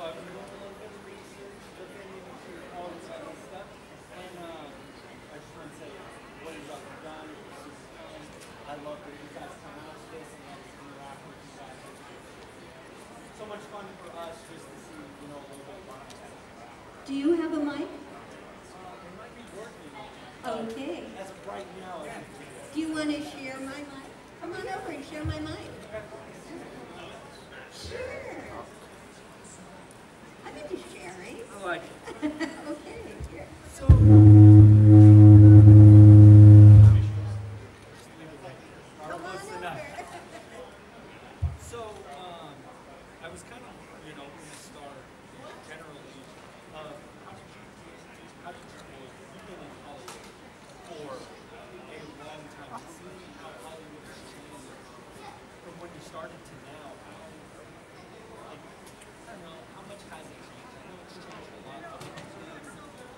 I've been doing a little bit of research, looking into all this kind of stuff, and I just want to say, what is up and done? I love that you guys come out to this and let us interact with you guys. It's so much fun for us just to see, you know, a little bit about it. Do you have a mic? It might be working. Okay. As of right now. Do you want to share my mic? Come on over and share my mic. Sure. I'm into sharing. I like it. Okay. So, I was kind of, you know, going to start generally, how did you've been in Hollywood for a long time, seeing how Hollywood has changed from when you started to now, like, I don't know, how much has it changed? I know it's changed a lot, but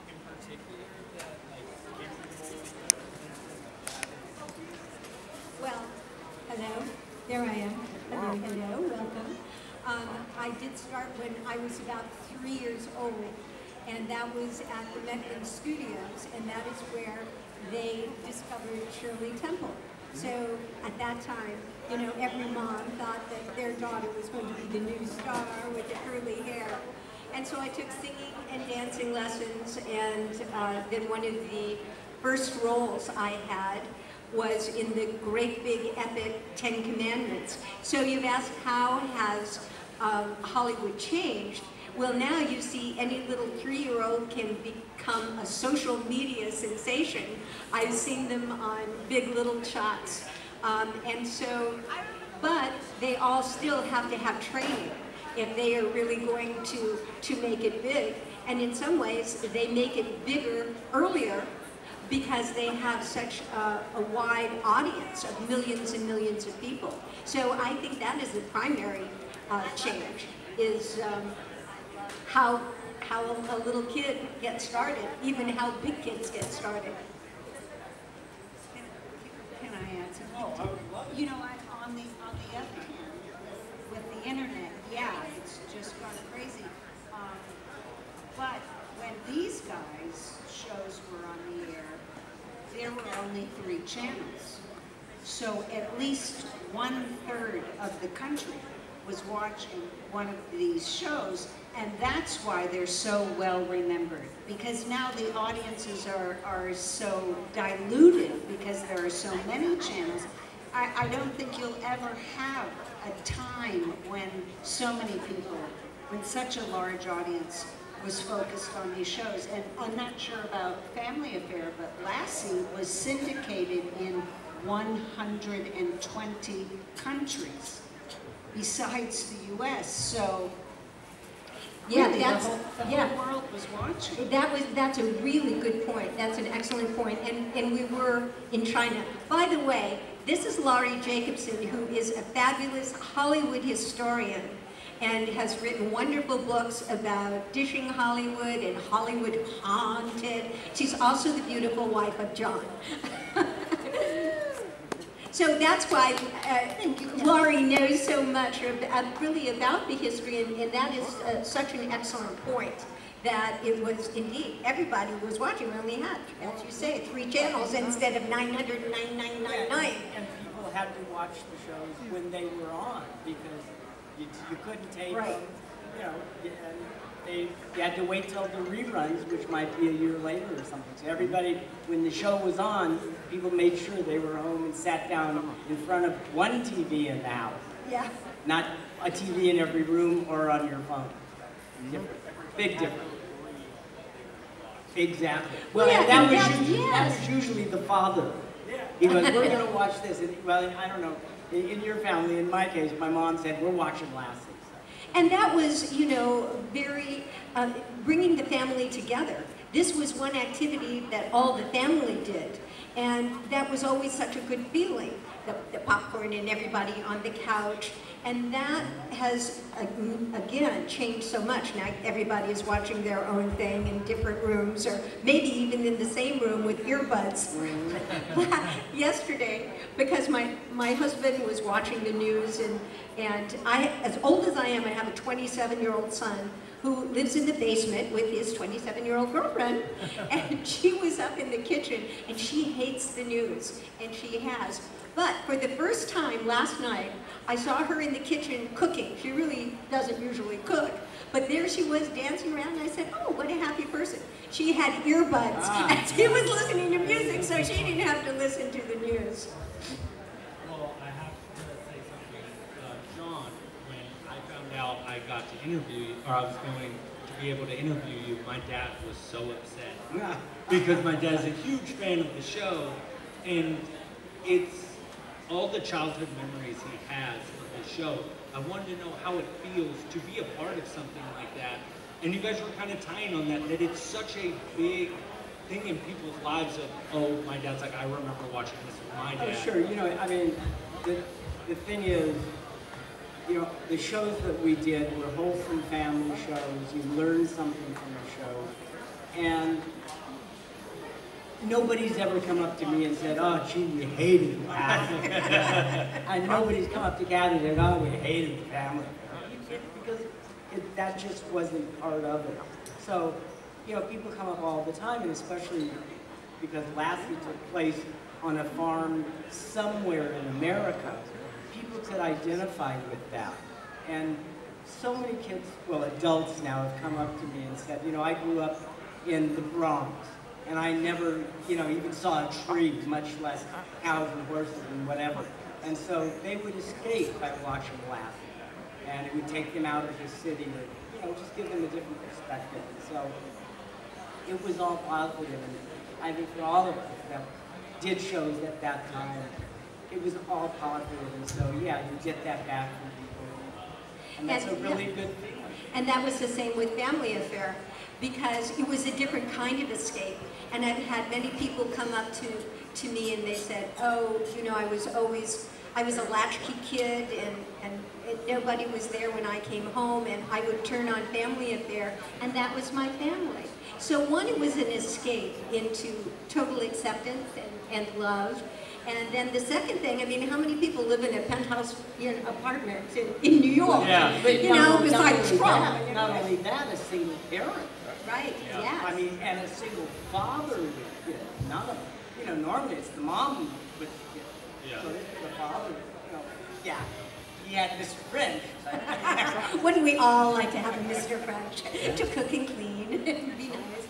in particular that, like, gave you Well, hello. There I am. Hello, hello. Welcome. I did start when I was about 3 years old, and that was at the Mechlin Studios, and that is where they discovered Shirley Temple. So at that time, you know, every mom thought that their daughter was going to be the new star with the curly hair. And so I took singing and dancing lessons, and then one of the first roles I had was in the great big epic 10 Commandments. So you've asked, how has Hollywood changed? Well, now you see any little 3-year-old can become a social media sensation. I've seen them on Big Little Shots. And so, but they all still have to have training if they are really going to make it big. And in some ways, they make it bigger earlier because they have such a wide audience of millions and millions of people. So I think that is the primary change, is how a little kid gets started, even how big kids get started. Can I add something? Oh, I would love it. You know, on the other hand, with the internet, yeah, it's just gone crazy. But when these guys' shows were on the air, there were only 3 channels. So at least 1/3 of the country was watching one of these shows, and that's why they're so well remembered. Because now the audiences are so diluted because there are so many channels. I don't think you'll ever have a time when so many people, when such a large audience was focused on these shows. And I'm not sure about Family Affair, but Lassie was syndicated in 120 countries besides the US. So yeah, really, that's, the whole world was watching. That's a really good point. That's an excellent point. And we were in China. By the way, this is Laurie Jacobson, who is a fabulous Hollywood historian and has written wonderful books about dishing Hollywood and Hollywood Haunted. She's also the beautiful wife of John. So that's why Laurie knows so much really about the history, and that is such an excellent point, that it was indeed, everybody was watching. We only had, as you say, 3 channels instead of 999. And people had to watch the shows when they were on, because you couldn't take them, you know, and you had to wait till the reruns, which might be a year later or something. So everybody, when the show was on, people made sure they were home and sat down in front of one TV in the house. Yeah. Not a TV in every room or on your phone. Different. Big difference. Exactly. Well, yeah, that was usually the father. He goes, we're going to watch this. And, well, I don't know. In your family, in my case, my mom said, we're watching Lassie. And that was, you know, very, bringing the family together. This was one activity that all the family did. And that was always such a good feeling. The popcorn and everybody on the couch. And that has, again, changed so much. Now everybody is watching their own thing in different rooms, or maybe even in the same room with earbuds. Yesterday, because my husband was watching the news, and I, as old as I am, I have a 27-year-old son who lives in the basement with his 27-year-old girlfriend, and she was up in the kitchen, and she hates the news, and she has. But for the first time last night, I saw her in the kitchen cooking. She really doesn't usually cook, but there she was dancing around, and I said, oh, what a happy person. She had earbuds, and she was listening to music, so she didn't have to listen to the news. Well, I have to say something. John, when I found out I got to interview you, or I was going to be able to interview you, my dad was so upset. Because my dad's a huge fan of the show, and it's all the childhood memories he has of the show. I wanted to know how it feels to be a part of something like that. And you guys were kind of tying on that it's such a big thing in people's lives of, oh, my dad's like, I remember watching this with my dad. Oh, sure. You know, I mean, the thing is, you know, the shows that we did were wholesome family shows. You learned something from the show. And nobody's ever come up to me and said, oh, gee, we hated the family. And nobody's come up to Kathy and said, oh, we hated the family. Because that just wasn't part of it. So, you know, people come up all the time, and especially because Lassie took place on a farm somewhere in America, people could identify with that. And so many kids, well, adults now, have come up to me and said, you know, I grew up in the Bronx, and I never, you know, even saw a tree, much less cows and horses and whatever. And so they would escape by watching Lassie. And it would take them out of the city, or, you know, just give them a different perspective. And so it was all positive. And I think for all of us that did shows at that time, it was all positive. And so, yeah, you get that back from people. And that's a really good thing. And that was the same with Family Affair, because it was a different kind of escape. And I've had many people come up to me and they said, oh, you know, I was a latchkey kid, and nobody was there when I came home, and I would turn on Family Affair, and that was my family. So one, it was an escape into total acceptance and love. And then the second thing, I mean, how many people live in a penthouse apartment in New York? Yeah. But you know, besides Trump. Not only that, a single parent. Right, yeah. I mean, and a single father with kids. None of them. You know, normally it's the mom with the kids. Yeah. So this is the father, you know, yeah. He had Mr. French. Wouldn't we all like to have a Mr. French to cook and clean and be nice?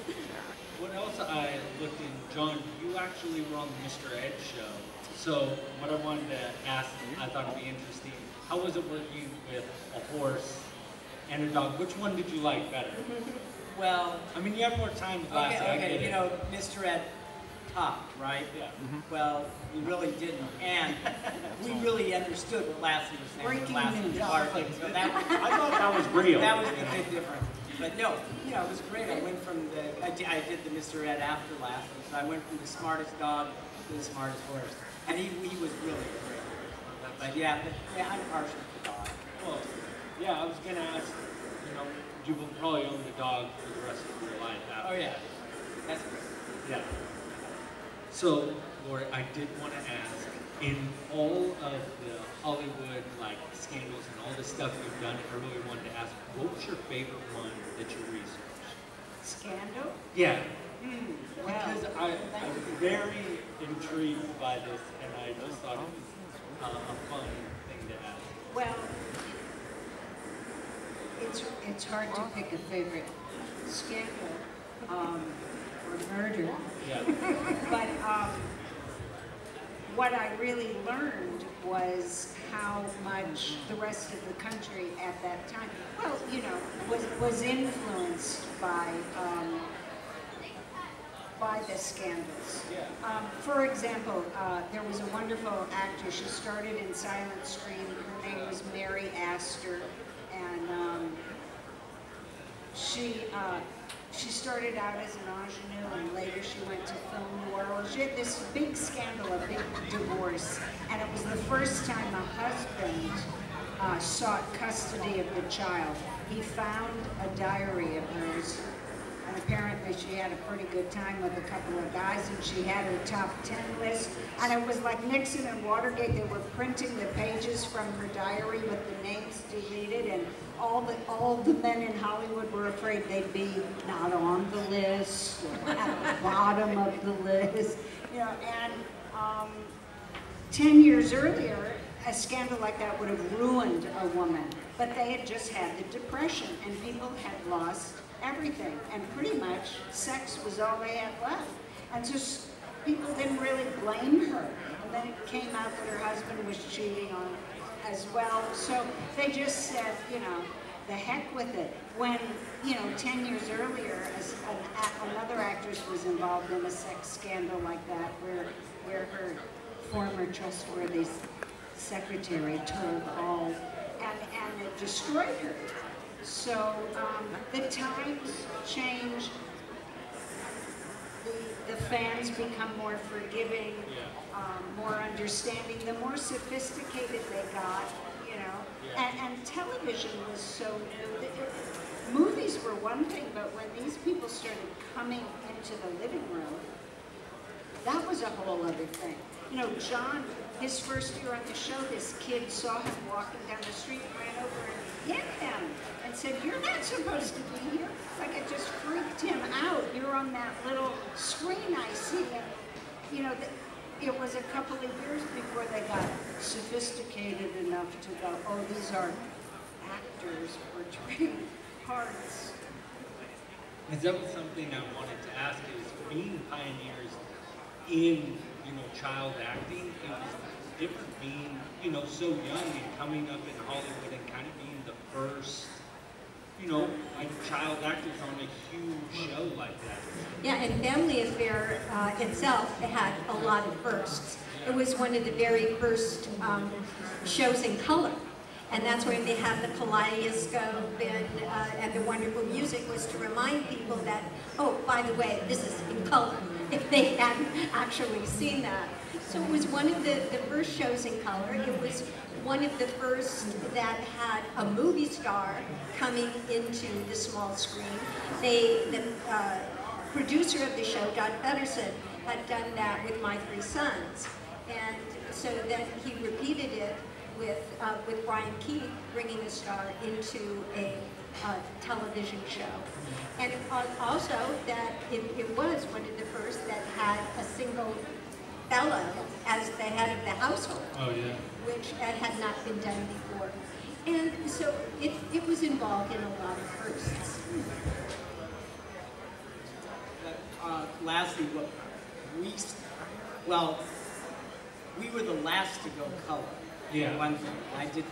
What else I looked in, John, you actually were on the Mr. Ed show. So what I wanted to ask, I thought it'd be interesting, how was it working with a horse and a dog? Which one did you like better? Well, I mean, you have more time with Lassie, I get it. you know, Mr. Ed topped, right? Yeah. Well, he really didn't, and we really understood what Lassie was saying. Breaking Lassie news. was barking, so that was, I thought that was real. that was the big difference. But no, you know, it was great. I went from I did the Mr. Ed after Lassie, so I went from the smartest dog to the smartest horse, and he was really great. But yeah, I'm partial to the dog. Well, yeah, I was going to ask, you know, you will probably own the dog for the rest of your life after. Oh yeah, that's great. Yeah. So, Laurie, I did want to ask, in all of the Hollywood like scandals and all the stuff you've done, I really wanted to ask, what was your favorite one that you researched? Scandal? Yeah. Well, Because I'm very intrigued by this, and I just thought it was a fun thing to ask. well, it's hard to pick a favorite scandal or murder. Yeah. But what I really learned was how much the rest of the country at that time, well, you know, was influenced by the scandals. Yeah. For example, there was a wonderful actress. She started in Silent Stream. Her name was Mary Astor, and she started out as an ingenue, and later she went to film noir. She had this big scandal, a big divorce, and it was the first time a husband sought custody of the child. He found a diary of hers, and apparently she had a pretty good time with a couple of guys, and she had her top 10 list. And it was like Nixon and Watergate. They were printing the pages from her diary with the names deleted, and all the men in Hollywood were afraid they'd be not on the list or at the bottom of the list. You know, and 10 years earlier, a scandal like that would have ruined a woman. But they had just had the Depression, and people had lost everything, and pretty much sex was all they had left. And just people didn't really blame her. And then it came out that her husband was cheating on her as well. So they just said, you know, the heck with it. When, you know, 10 years earlier, another actress was involved in a sex scandal like that, where her former trustworthy secretary told all, and it destroyed her. So the times change, the fans become more forgiving, more understanding, the more sophisticated they got, you know. And television was so new. Movies were one thing, but when these people started coming into the living room, that was a whole other thing. You know, John, his first year on the show, this kid saw him walking down the street, ran over and hit him and said, "You're not supposed to be here." Like, it just freaked him out. You're on that little screen I see. And, you know, it was a couple of years before they got sophisticated enough to go, oh, these are actors portraying parts. And that was something I wanted to ask is being pioneers in, you know, child acting, it was different being, you know, so young and coming up in Hollywood and kind of being the first, you know, like child actors on a huge show like that. Yeah, and Family Affair itself had a lot of firsts. It was one of the very first shows in color. And that's where they have the kaleidoscope and the wonderful music was to remind people that, oh, by the way, this is in color, if they hadn't actually seen that. So it was one of the first shows in color. It was one of the first that had a movie star coming into the small screen. The producer of the show, Don Pedersen, had done that with My Three Sons. And so then he repeated it with Brian Keith, bringing a star into a television show. And also that it was one of the first that had a single fellow as the head of the household, Oh, yeah. which had not been done before. And so it was involved in a lot of firsts. Lastly, we were the last to go color. Yeah. One thing, I did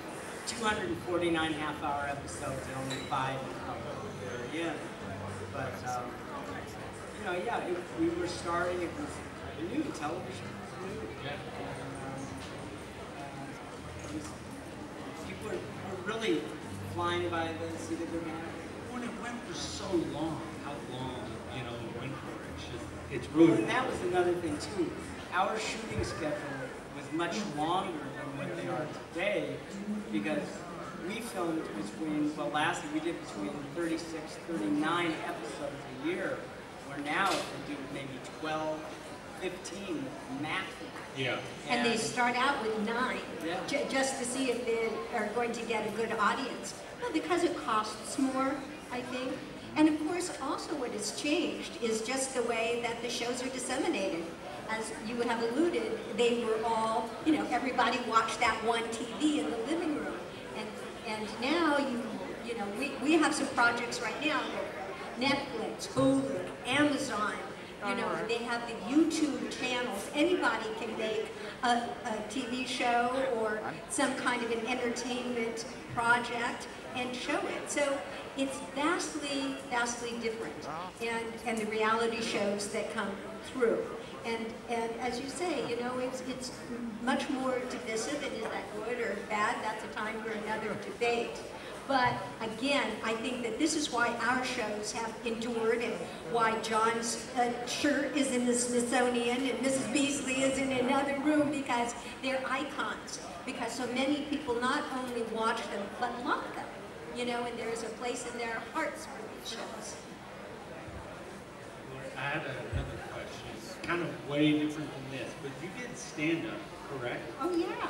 249 half-hour episodes and only 5 in color. Yeah. But, you know, yeah, we were starting, it was new, television was new. Yeah. And, people were really flying by the seat of their pants. When it went for so long, how long, you know, it went for, it's Well, rude. and that was another thing too. Our shooting schedule was much longer than what they are today because we filmed between, well, lastly we did between 36, 39 episodes a year, where now we do maybe 12, 15 maximum. Yeah. And they start out with 9, Yeah. just to see if they are going to get a good audience. Well, because it costs more, I think. And of course, also what has changed is just the way that the shows are disseminated. As you have alluded, they were all, you know, everybody watched that one TV in the living room. And now, you know, we have some projects right now, Netflix, Hulu, Amazon, you know, they have the YouTube channels. Anybody can make a TV show or some kind of an entertainment project and show it. So it's vastly, vastly different. And the reality shows that come through. And as you say, you know, it's much more divisive, and is that good or bad? That's a time for another debate. But again, I think that this is why our shows have endured and why John's shirt is in the Smithsonian and Mrs. Beasley is in another room, because they're icons. Because so many people not only watch them, but love them. You know, and there's a place in their hearts for these shows. I had another question. It's kind of way different than this, but you did stand-up, correct? Oh, yeah.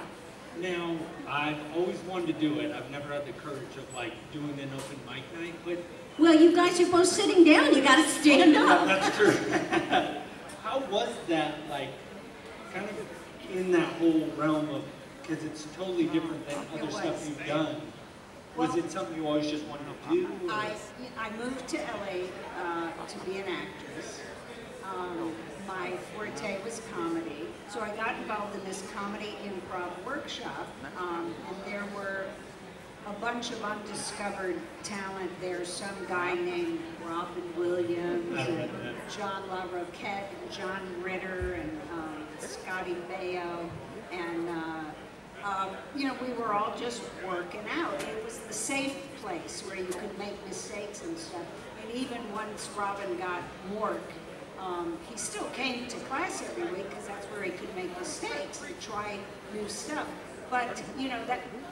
Now, I've always wanted to do it. I've never had the courage of like doing an open mic night, but... Well, you guys are both sitting down. You got to stand up. That's true. How was that, like, kind of in that whole realm of, because it's totally different than other stuff you've done. Was it something you always just wanted to do? I moved to LA to be an actress. My forte was comedy, so I got involved in this comedy improv workshop, and there were a bunch of undiscovered talent there. Some guy named Robin Williams, and John LaRoquette, and John Ritter, and Scotty Baio, and you know, we were all just working out. It was the safe place where you could make mistakes and stuff. And even once Robin got work, he still came to class every week because that's where he could make mistakes and try new stuff. But, you know,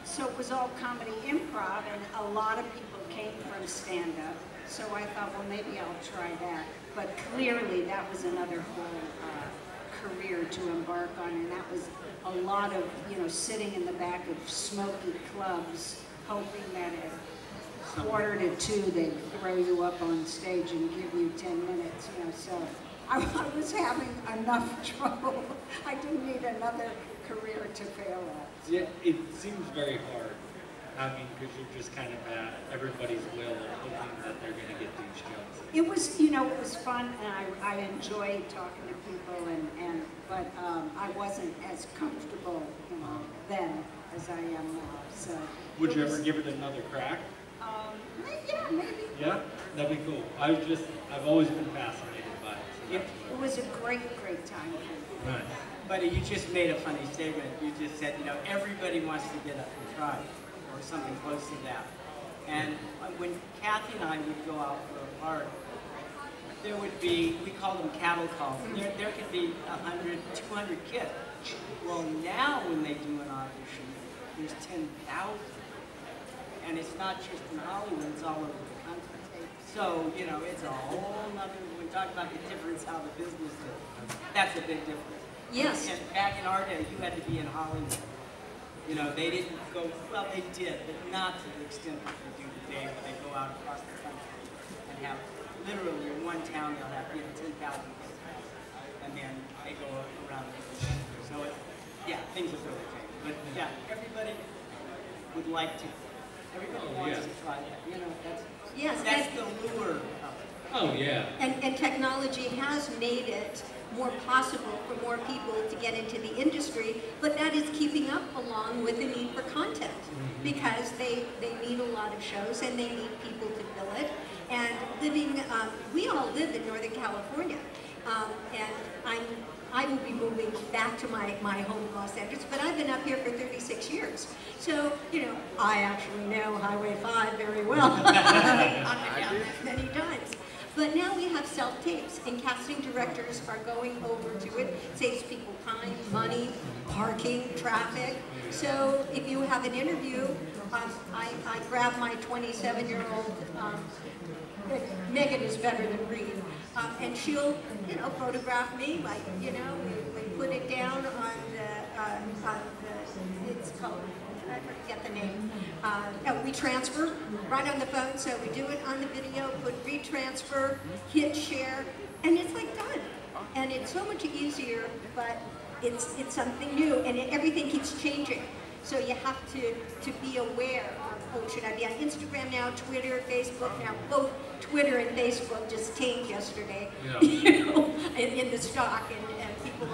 so it was all comedy improv, and a lot of people came from stand-up. So I thought, well, maybe I'll try that. But clearly that was another whole career to embark on, and that was a lot of, you know, sitting in the back of smoky clubs, hoping that at 1:45 they'd throw you up on stage and give you 10 minutes, you know, so I was having enough trouble. I didn't need another career to fail at. Yeah, it seems very hard. I mean, because you're just kind of at everybody's will, hoping that they're going to get these jobs. It was, you know, it was fun, and I enjoyed talking to people, but I wasn't as comfortable, you know, then as I am now. So. Would you ever give it another crack? Yeah, maybe. Yeah, that'd be cool. I've always been fascinated by it. It was a great time. Nice. But you just made a funny statement. You just said, you know, everybody wants to get up and try, or something close to that. And when Kathy and I would go out for a party, there would be, we call them cattle calls. There could be 100, 200 kids. Well, now when they do an audition, there's 10,000. And it's not just in Hollywood, it's all over the country. So, you know, it's a whole nother, when we talk about the difference how the business is, that's a big difference. Yes. And back in our day, you had to be in Hollywood. You know, they didn't go, well, they did, but not to the extent that they do today, where they go out across the country and have, literally in one town, they'll have, you know, 10,000 kids. And then they go around the country. So, yeah, things have really changed. But, yeah, everybody would like to. Everybody wants to try that. You know, that's the lure of it. Oh, yeah. And technology has made it more possible for more people to get into the industry, but that is keeping up along with the need for content, because they need a lot of shows and they need people to fill it. And living, we all live in Northern California, and I will be moving back to my home Los Angeles, but I've been up here for 36 years. So, you know, I actually know Highway 5 very well. I've been down there many times. But now we have self-tapes, and casting directors are going over to it. It saves people time, money, parking, traffic. So if you have an interview, I grab my 27-year-old, Megan is better than Reed, and she'll, you know, photograph me, like, you know, we put it down on the it's called, I forget the name, WeTransfer, right on the phone, so we do it on the video, put retransfer, hit share, and it's like done. And it's so much easier, but it's something new, and everything keeps changing. So you have to be aware of, oh, should I be on Instagram now, Twitter, Facebook now? Both Twitter and Facebook just tanked yesterday, you know, in the stock, and people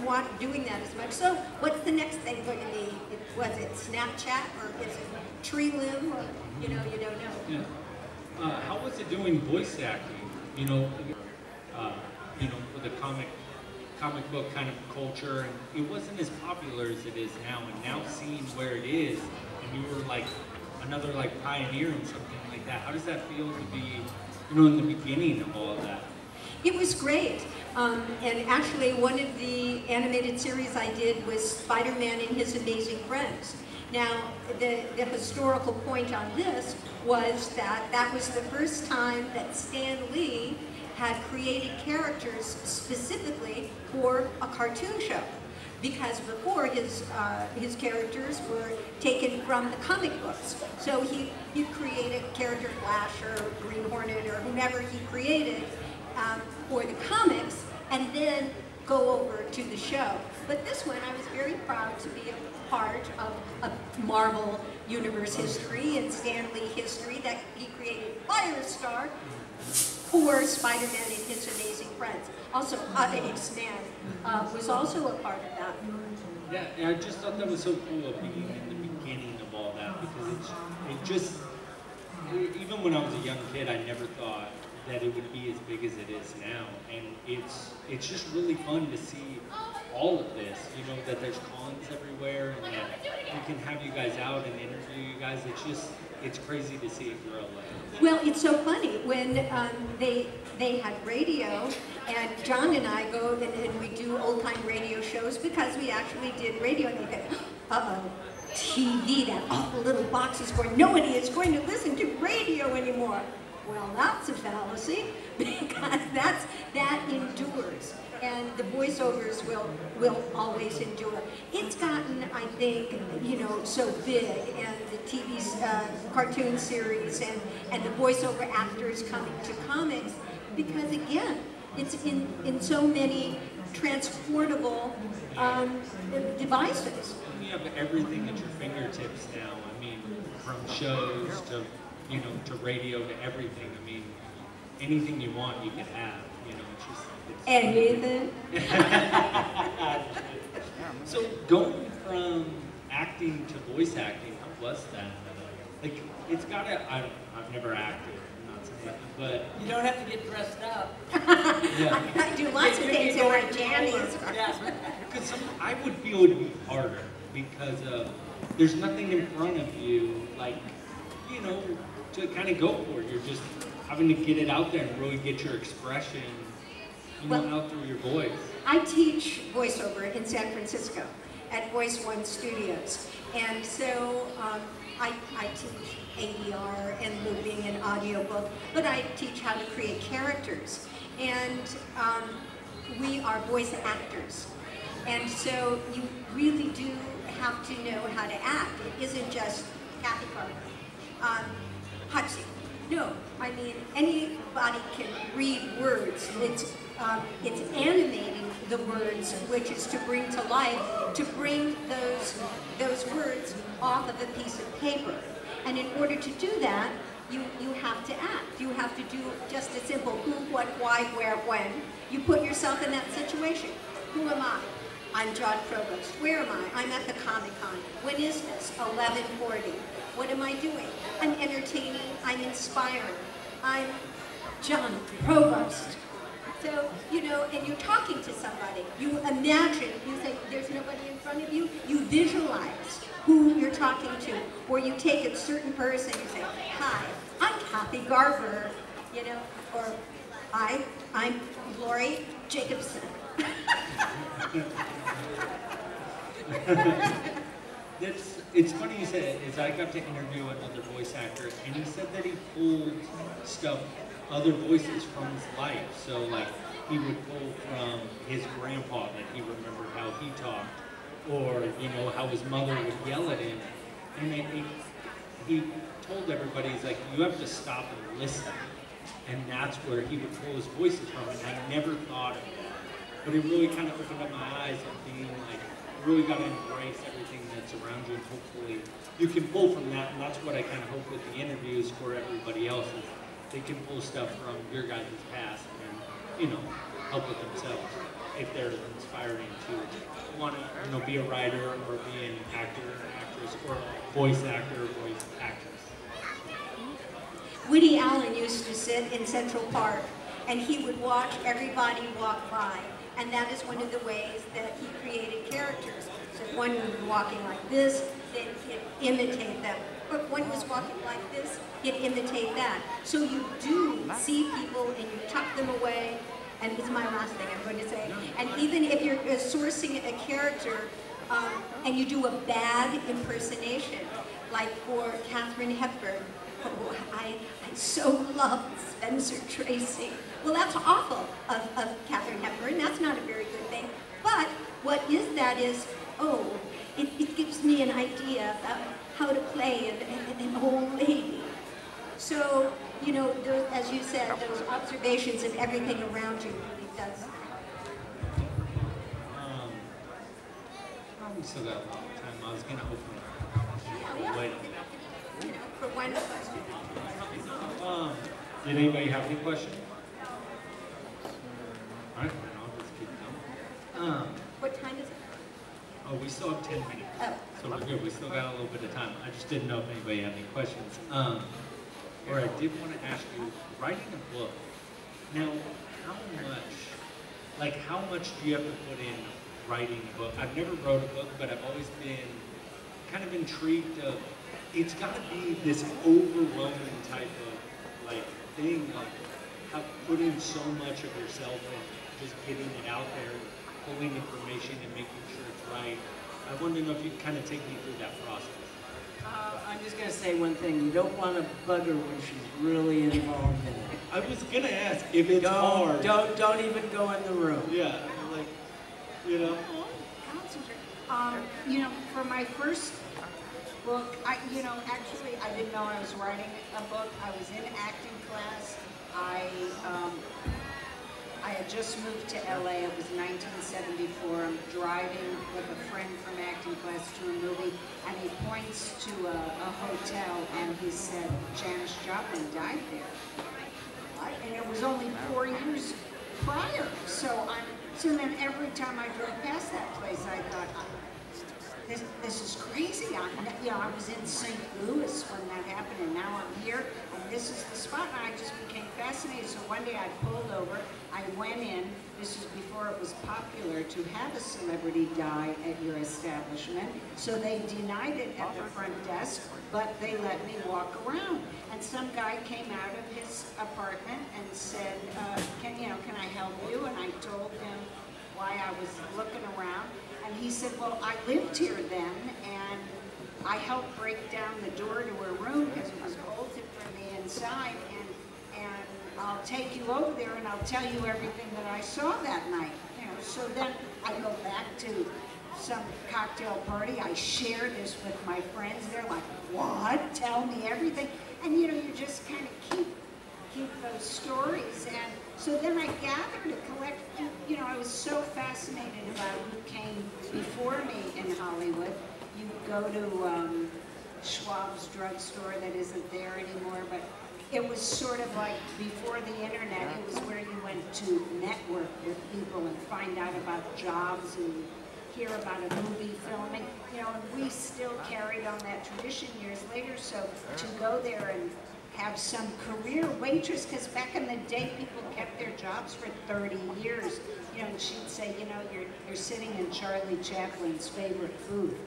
aren't doing that as much. So what's the next thing going to be? Was it Snapchat, or is it Tree Limb, or, you know, you don't know. Yeah. How was it doing voice acting? You know, with the comic book kind of culture, and it wasn't as popular as it is now. And now seeing where it is, and you were like another like pioneer in something like that. How does that feel to be, you know, in the beginning of all of that? It was great. And actually, one of the animated series I did was Spider-Man and His Amazing Friends. Now, the historical point on this was that that was the first time that Stan Lee had created characters specifically for a cartoon show. Because before, his characters were taken from the comic books. So he created character Flash or Green Hornet or whomever he created for the comics, and then go over to the show. But this one, I was very proud to be a part of Marvel Universe history and Stan Lee history, that he created Firestar for Spider-Man and His Amazing Friends. Also, X-Man was also a part of that. Yeah, I just thought that was so cool of being in the beginning of all that, because even when I was a young kid, I never thought that it would be as big as it is now, and it's just really fun to see all of this, you know, that there's cons everywhere, and that we can have you guys out and interview you guys. It's crazy to see it grow. Well, it's so funny when they had radio, and John and I go and we do old-time radio shows, because we actually did radio, and they said, uh-oh, TV, that awful little box is going, nobody is going to listen to radio anymore. Well, that's a fallacy, because that endures, and the voiceovers will always endure. It's gotten, I think, you know, so big, and the TV cartoon series and the voiceover actors coming to comics, because again, it's in so many transportable devices. You have everything at your fingertips now. I mean, from shows to, you know, to radio to everything. I mean, anything you want, you can have. You know, it's anything. So going from acting to voice acting, how was that? Like, it's gotta. I've never acted. I'm not saying that, but you don't have to get dressed up. Yeah. I do lots of things in my jammies. Because I would feel it would be harder, because there's nothing in front of you, like, you know, to kind of go for it. You're just having to get it out there and really get your expression, you know, out through your voice. I teach voiceover in San Francisco at Voice One Studios, and so I teach ADR and looping and audiobook, but I teach how to create characters, and we are voice actors, and so you really do have to know how to act. It isn't just Kathy Garver. Hutchie. No, I mean, anybody can read words. It's animating the words, which is to bring to life, to bring those words off of a piece of paper. And in order to do that, you have to act. You have to do just a simple who, what, why, where, when. You put yourself in that situation. Who am I? I'm John Provost. Where am I? I'm at the Comic-Con. When is this? 11:40. What am I doing? I'm entertaining, I'm inspiring. I'm John Provost. So, you know, and you're talking to somebody. You imagine, you think there's nobody in front of you. You visualize who you're talking to. Or you take a certain person, you say, hi, I'm Kathy Garver, you know, or I'm Laurie Jacobson. It's funny you said it, is I got to interview another voice actor, and he said that he pulled stuff, other voices from his life. So like, he would pull from his grandpa, that he remembered how he talked, or, you know, how his mother would yell at him. And he told everybody, he's like, you have to stop and listen. And that's where he would pull his voices from, and I never thought of that. But it really kind of opened up my eyes of being like, really got to embrace everything that's around you, and hopefully you can pull from that. And that's what I kind of hope with the interviews for everybody else, is they can pull stuff from your guys' past and, you know, help with themselves if they're inspiring to want to, you know, be a writer or be an actor or actress, or voice actor or voice actress. Woody Allen used to sit in Central Park, and he would watch everybody walk by. And that is one of the ways that he created characters. So if one was walking like this, then he'd imitate them. But one was walking like this, he'd imitate that. So you do see people and you tuck them away, and this is my last thing I'm going to say. And even if you're sourcing a character and you do a bad impersonation, like for Katharine Hepburn, oh, I so love Spencer Tracy. Well, that's awful of Katharine Hepburn. That's not a very good thing. But what is that is, oh, it gives me an idea about how to play an old lady. So, you know, those, as you said, those observations of everything around you really does. We still got a long time. I was going to open it. Yeah. Wait. You know, for one question. Did anybody have any questions? All right, then I'll just keep going. What time is it? Oh, we still have 10 minutes. Oh. So we're good. We still got a little bit of time. I just didn't know if anybody had any questions. Or I did want to ask you, writing a book, now how much do you have to put in writing a book? I've never wrote a book, but I've always been kind of intrigued of, it's got to be this overwhelming type of thing, have put in so much of yourself and just getting it out there, pulling information and making sure it's right. I want to know if you can kind of take me through that process. I'm just going to say one thing. You don't want to bug her when she's really involved in it. I was going to ask if it's hard. Don't even go in the room. Yeah, you know. You know, for my first book, actually I didn't know I was writing a book. I was in acting class. I had just moved to LA. It was 1974. I'm driving with a friend from acting class to a movie, and he points to a hotel, and he said, Janis Joplin died there. And it was only 4 years prior. So then every time I drove past that place, I thought, this is crazy. I was in St. Louis when that happened, and now I'm here, and this is the spot. And I just became fascinated. So one day I pulled over, I went in. This was before it was popular to have a celebrity die at your establishment. So they denied it at the front desk, but they let me walk around. And some guy came out of his apartment and said, can I help you? And I told him why I was looking around. And he said, well, I lived here then, and I helped break down the door to her room because it was bolted from the inside, and I'll take you over there and I'll tell you everything that I saw that night. So then I go back to some cocktail party. I share this with my friends. They're like, what? Tell me everything. And you just kind of keep those stories. And so then I gathered a collection. I was so fascinated about who came before me in Hollywood. You go to Schwab's drugstore that isn't there anymore, but it was sort of like before the internet. It was where you went to network with people and find out about jobs and hear about a movie filming. And we still carried on that tradition years later. So to go there and have some career waitress, because back in the day people kept their jobs for 30 years. And she'd say, you're sitting in Charlie Chaplin's favorite food.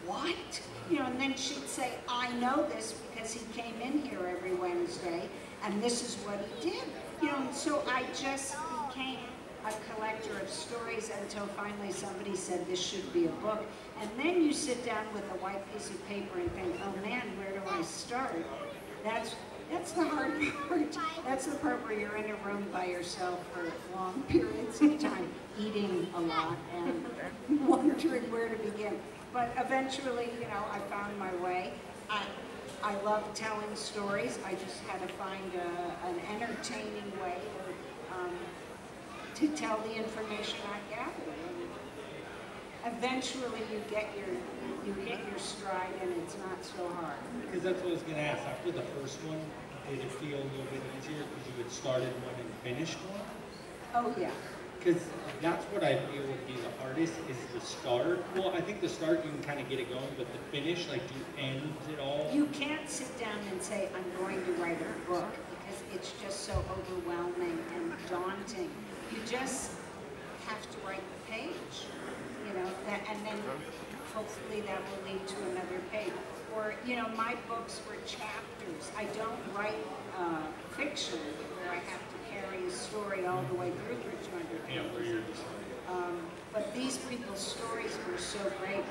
What? And then she'd say, I know this because he came in here every Wednesday, and this is what he did. And so I just became a collector of stories until finally somebody said this should be a book. And then you sit down with a white piece of paper and think, oh man, where do I start? That's the hard part. That's the part where you're in a room by yourself for long periods of time, eating a lot and wondering where to begin. But eventually, I found my way. I love telling stories. I just had to find an entertaining way to tell the information I gathered. And eventually, you get your stride, and it's not so hard. Because that's what I was going to ask. After the first one, did it feel a little bit easier because you had started one and finished one? Oh yeah. Because that's what I feel would be the hardest, is the start. Well, I think the start you can kind of get it going, but the finish, do you end it all? You can't sit down and say, I'm going to write a book, because it's just so overwhelming and daunting. You just have to write the page, and then hopefully that will lead to another page. or, you know, my books were chapters. I don't write fiction where I have to carry a story all the way through 200 pages. But these people's stories were so great,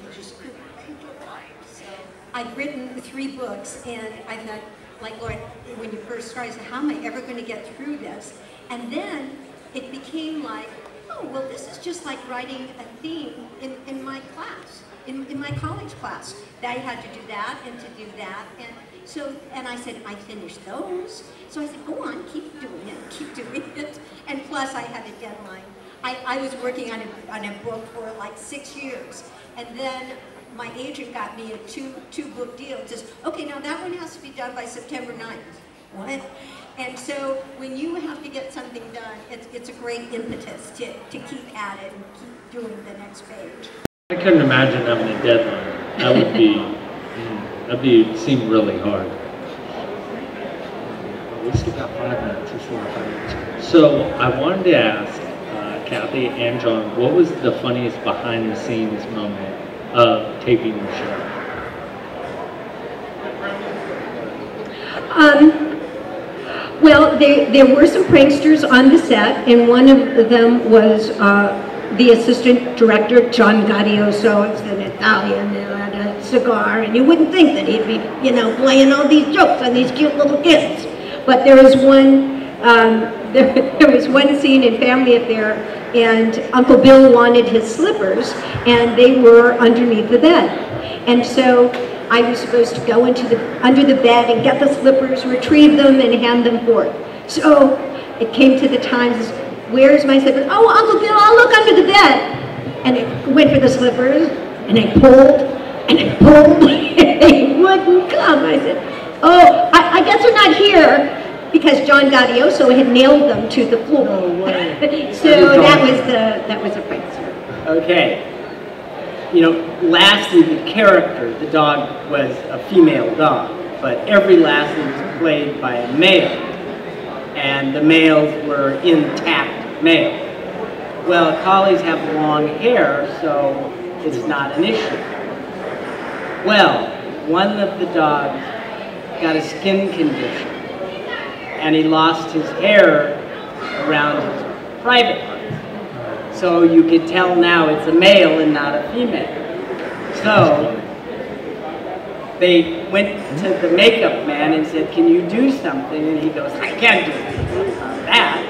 you just couldn't make it right. So I've written 3 books, and I thought, like Laurie, when you first started, I said, how am I ever going to get through this? And then it became like, oh, well, this is just like writing a theme in my class, in my college class. That I had to do that and to do that. And so, and I said, I finished those. So I said, go on, keep doing it, keep doing it. And plus, I had a deadline. I was working on a book for like 6 years. And then my agent got me a two book deal. It says, okay, now that one has to be done by September 9th. What? And so when you have to get something done, it's a great impetus to keep at it and keep doing the next page. I couldn't imagine having a deadline. That'd seem really hard. We still got 5 minutes before 5 minutes. So I wanted to ask Kathy and John, what was the funniest behind the scenes moment of taping the show? Well, there were some pranksters on the set, and one of them was the assistant director, John Gaudioso. It's an Italian, and had a cigar, and you wouldn't think that he'd be, you know, playing all these jokes on these cute little kids. But there was one, there was one scene in Family Affair, and Uncle Bill wanted his slippers, and they were underneath the bed. And so I was supposed to go under the bed and get the slippers, retrieve them, and hand them forth. So it came to the times, where's my slippers? Oh, Uncle Bill, I'll look under the bed. And I went for the slippers, and I pulled, and they wouldn't come. I said, oh, I guess they're not here, because John Gaudioso had nailed them to the floor. No way. So that was a prankster. Okay. You know, Lassie, the character, the dog was a female dog, but every Lassie was played by a male, and the males were intact males. Well, collies have long hair, so it's not an issue. Well, one of the dogs got a skin condition, and he lost his hair around his private parts. So you could tell now it's a male and not a female. So they went to the makeup man and said, can you do something? And he goes, I can't do that.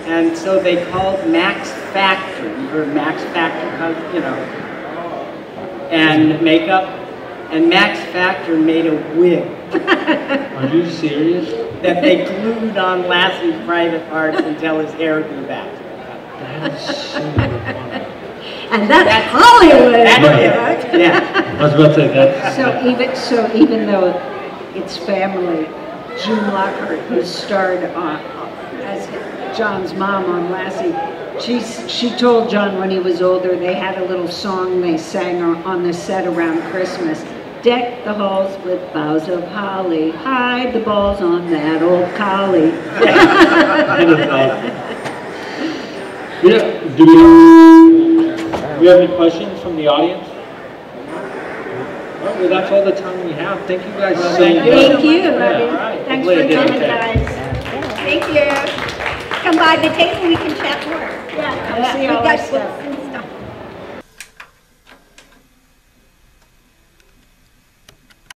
And so they called Max Factor. You heard Max Factor, you know, and makeup. And Max Factor made a wig. Are you serious? That they glued on Lassie's private parts until his hair grew back. That's super funny. And that's Hollywood. Yeah. I was about to say that. So even though it's family, June Lockhart, who starred as John's mom on Lassie, she told John when he was older, they had a little song they sang on the set around Christmas. Deck the halls with boughs of holly, hide the balls on that old collie. Do we have any questions from the audience? Well, that's all the time we have. Thank you guys so much. Thank you. Yeah. Thanks for coming, guys. Thank you. Come by the table, we can chat more. Yeah, come see all our stuff.